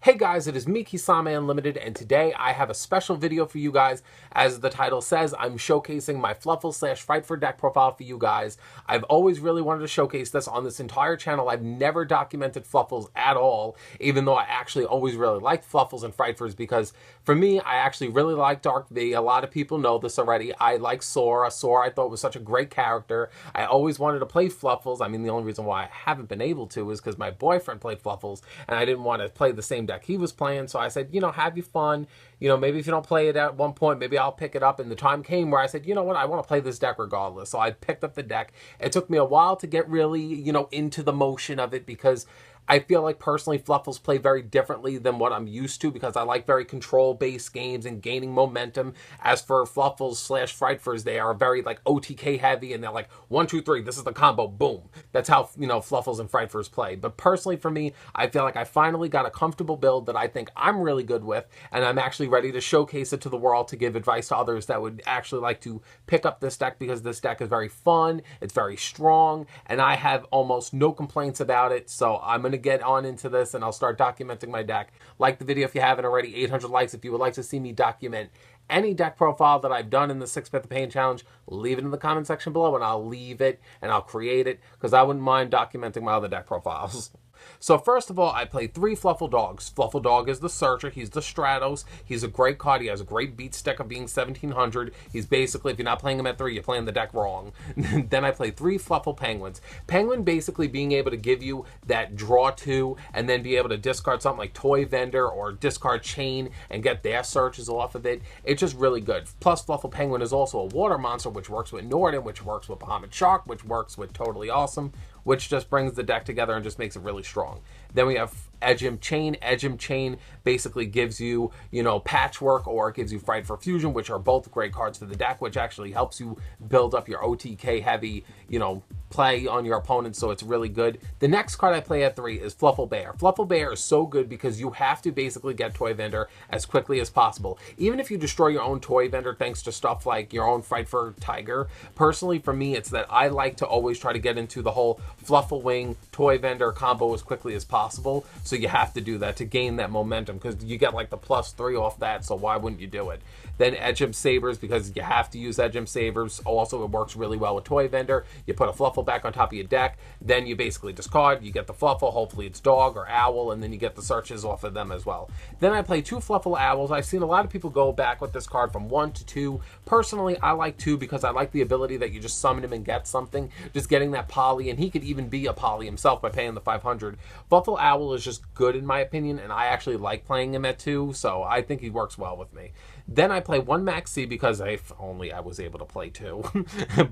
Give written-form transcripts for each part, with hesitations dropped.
Hey guys, it is me, Kisame Unlimited, and today I have a special video for you guys. As the title says, I'm showcasing my Fluffal / Frightfur deck profile for you guys. I've always really wanted to showcase this on this entire channel. I've never documented Fluffals at all, even though I actually always really liked Fluffals and Frightfurs, because for me, I actually really like Dark V. A lot of people know this already. I like Sora. Sora I thought was such a great character. I always wanted to play Fluffals. I mean, the only reason why I haven't been able to is because my boyfriend played Fluffals, and I didn't want to play the same deck he was playing. So I said, you know, have you fun. You know, maybe if you don't play it at one point, maybe I'll pick it up. And the time came where I said, you know what, I want to play this deck regardless. So I picked up the deck. It took me a while to get really, you know, into the motion of it, because I feel like personally Fluffals play very differently than what I'm used to, because I like very control-based games and gaining momentum. As for Fluffals / Frightfurs, they are very like OTK heavy, and they're like 1, 2, 3, this is the combo, boom. That's how, you know, Fluffals and Frightfurs play. But personally for me, I feel like I finally got a comfortable build that I think I'm really good with, and I'm actually ready to showcase it to the world to give advice to others that would actually like to pick up this deck, because this deck is very fun, it's very strong, and I have almost no complaints about it. So I'm going to get on into this and I'll start documenting my deck. Like the video if you haven't already, 800 likes if you would like to see me document any deck profile that I've done in the 6 Path of Pain challenge. Leave it in the comment section below and I'll leave it and I'll create it, because I wouldn't mind documenting my other deck profiles. So first of all, I play 3 Fluffal Dogs. Fluffal Dog is the Searcher. He's the Stratos. He's a great card. He has a great beat stick of being 1700. He's basically, if you're not playing him at 3, you're playing the deck wrong. Then I play 3 Fluffal Penguins. Penguin basically being able to give you that draw 2 and then be able to discard something like Toy Vendor or discard Chain and get their searches off of it. It's just really good. Plus, Fluffal Penguin is also a water monster, which works with Norden, which works with Bahamut Shark, which works with Totally Awesome, which just brings the deck together and just makes it really strong. Then we have Edgem Chain. Edgem Chain basically gives you, you know, Patchwork, or it gives you Frightfur Fusion, which are both great cards for the deck, which actually helps you build up your OTK heavy, you know, play on your opponent, so it's really good. The next card I play at 3 is Fluffal Bear. Fluffal Bear is so good because you have to basically get Toy Vendor as quickly as possible. Even if you destroy your own Toy Vendor thanks to stuff like your own Frightfur Tiger, personally for me it's that I like to always try to get into the whole Fluffal Wing Toy Vendor combo as quickly as possible, so you have to do that to gain that momentum, because you get like the +3 off that, so why wouldn't you do it? Then Edgem Sabers, because you have to use Edgem Sabers. Also, it works really well with Toy Vendor. You put a Fluffal back on top of your deck, then you basically discard, you get the Fluffal, hopefully it's Dog or Owl, and then you get the searches off of them as well. Then I play 2 Fluffal Owls. I've seen a lot of people go back with this card from 1 to 2. Personally, I like 2 because I like the ability that you just summon him and get something, just getting that poly, and he could even be a poly himself by paying the 500. Fluffal Owl is just good in my opinion, and I actually like playing him at 2, so I think he works well with me. Then I play 1 Max C, because if only I was able to play 2,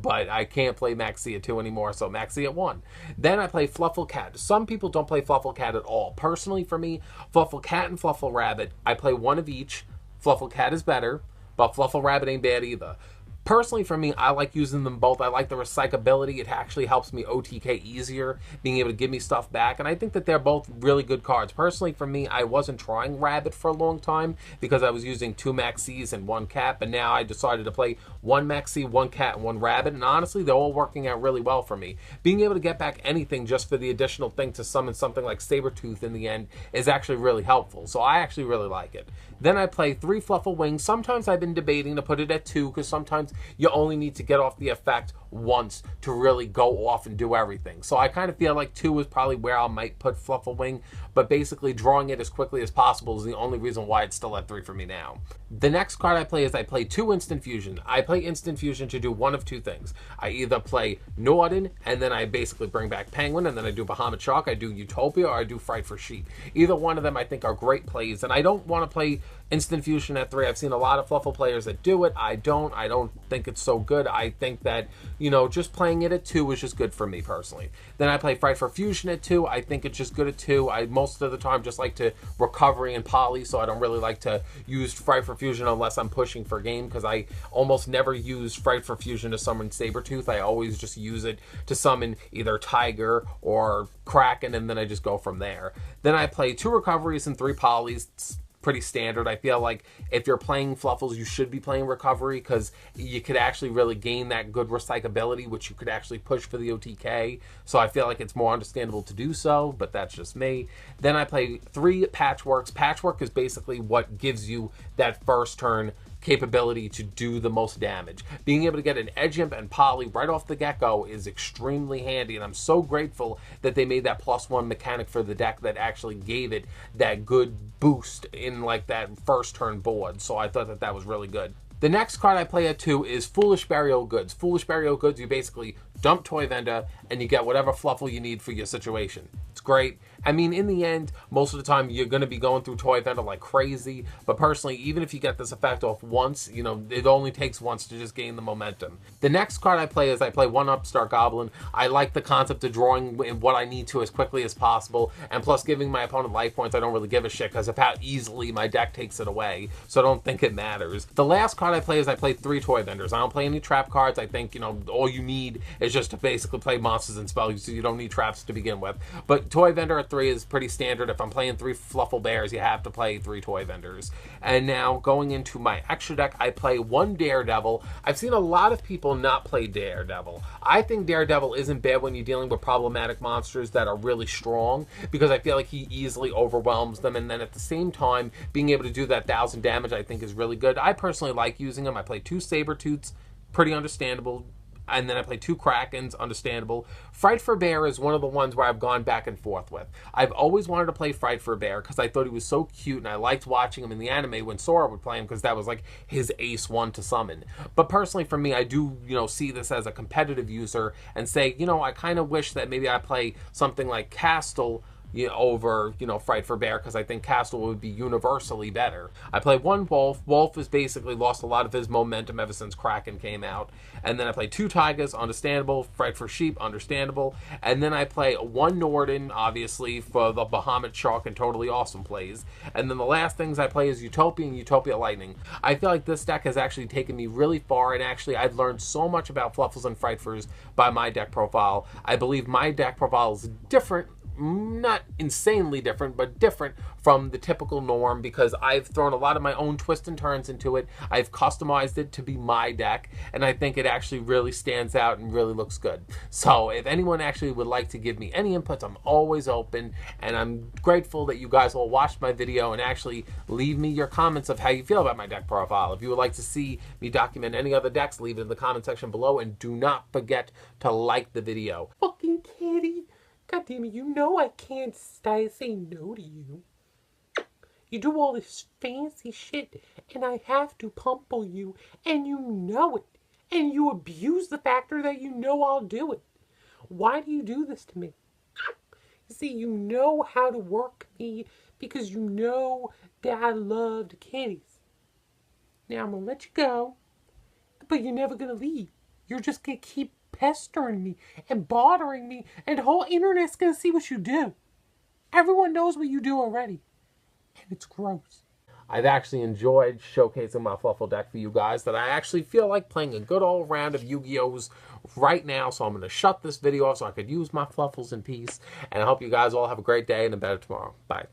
but I can't play Max C at 2 anymore, so Max C at 1. Then I play Fluffal Cat. Some people don't play Fluffal Cat at all. Personally for me, Fluffal Cat and Fluffal Rabbit, I play 1 of each. Fluffal Cat is better, but Fluffal Rabbit ain't bad either. Personally for me, I like using them both. I like the recyclability. It actually helps me OTK easier, being able to give me stuff back, and I think that they're both really good cards. Personally for me, I wasn't trying Rabbit for a long time because I was using 2 Maxis and 1 Cat, but now I decided to play 1 Maxi, 1 Cat, and 1 Rabbit, and honestly, they're all working out really well for me. Being able to get back anything just for the additional thing to summon something like Sabretooth in the end is actually really helpful, so I actually really like it. Then I play 3 Fluffal Wings. Sometimes I've been debating to put it at 2, because sometimes you only need to get off the effect once to really go off and do everything. So I kind of feel like 2 is probably where I might put Fluffal Wing, but basically drawing it as quickly as possible is the only reason why it's still at 3 for me now. The next card I play is I play 2 Instant Fusion. I play Instant Fusion to do one of 2 things. I either play Norden, and then I basically bring back Penguin, and then I do Bahamut Shark, I do Utopia, or I do Frightfur Sheep. Either one of them I think are great plays, and I don't want to play Instant Fusion at 3. I've seen a lot of Fluffal players that do it. I don't think it's so good. I think that, you know, just playing it at 2 is just good for me personally. Then I play Frightfur Fusion at 2. I think it's just good at 2. I most of the time just like to recovery and poly, so I don't really like to use Frightfur Fusion unless I'm pushing for game, because I almost never use Frightfur Fusion to summon Sabretooth. I always just use it to summon either Tiger or Kraken, and then I just go from there. Then I play 2 recoveries and 3 polys. pretty standard. I feel like if you're playing Fluffals, you should be playing Recovery because you could actually really gain that good recyclability, which you could actually push for the OTK. So I feel like it's more understandable to do so, but that's just me. Then I play 3 Patchworks. Patchwork is basically what gives you that first turn capability to do the most damage. Being able to get an Edge Imp and Poly right off the get-go is extremely handy, and I'm so grateful that they made that +1 mechanic for the deck that actually gave it that good boost in like that first turn board. So I thought that that was really good. The next card I play at 2 is Foolish Burial Goods. Foolish Burial Goods, you basically dump Toy Vendor and you get whatever Fluffal you need for your situation. It's great. I mean, in the end, most of the time you're going to be going through Toy Vendor like crazy, but personally, even if you get this effect off once, you know, it only takes once to just gain the momentum. The next card I play is I play 1-Up Star Goblin. I like the concept of drawing what I need to as quickly as possible, and plus giving my opponent life points, I don't really give a shit because of how easily my deck takes it away, so I don't think it matters. The last card I play is I play 3 Toy Vendors. I don't play any trap cards. I think, you know, all you need is just to basically play monsters and spells, so you don't need traps to begin with. But Toy Vendor at 3 is pretty standard. If I'm playing 3 Fluffal Bears, you have to play 3 Toy Vendors. And now going into my extra deck, I play 1 Daredevil. I've seen a lot of people not play Daredevil. I think Daredevil isn't bad when you're dealing with problematic monsters that are really strong, because I feel like he easily overwhelms them, and then at the same time being able to do that 1,000 damage I think is really good. I personally like using him. I play 2 Sabertooths, pretty understandable. And then I play 2 Krakens, understandable. Frightfur Bear is one of the ones where I've gone back and forth with. I've always wanted to play Frightfur Bear because I thought he was so cute, and I liked watching him in the anime when Sora would play him because that was like his ace one to summon. But personally for me, I do, you know, see this as a competitive user and say, you know, I kind of wish that maybe I play something like Castle, you know, over, you know, Frightfur Bear, because I think Castle would be universally better. I play 1 Wolf. Wolf has basically lost a lot of his momentum ever since Kraken came out. And then I play 2 Tigers, understandable. Frightfur Sheep, understandable. And then I play 1 Norden, obviously, for the Bahamut Shark and totally awesome plays. And then the last things I play is Utopia and Utopia Lightning. I feel like this deck has actually taken me really far, and actually I've learned so much about Fluffals and Frightfurs by my deck profile. I believe my deck profile is different, not insanely different, but different from the typical norm, because I've thrown a lot of my own twists and turns into it. I've customized it to be my deck, and I think it actually really stands out and really looks good. So if anyone actually would like to give me any inputs, I'm always open, and I'm grateful that you guys all watched my video and actually leave me your comments of how you feel about my deck profile. If you would like to see me document any other decks, leave it in the comment section below, and do not forget to like the video. Fucking kitty. God damn it, you know I can't say no to you. You do all this fancy shit, and I have to pumple you, and you know it. And you abuse the factor that you know I'll do it. Why do you do this to me? You see, you know how to work me because you know that I loved kitties. Now I'm gonna let you go, but you're never gonna leave. You're just gonna keep pestering me and bothering me, and the whole internet's gonna see what you do. Everyone knows what you do already, and it's gross. I've actually enjoyed showcasing my Fluffal deck for you guys, that I actually feel like playing a good old round of Yu-Gi-Ohs right now, so I'm going to shut this video off so I could use my Fluffals in peace, and I hope you guys all have a great day and a better tomorrow. Bye.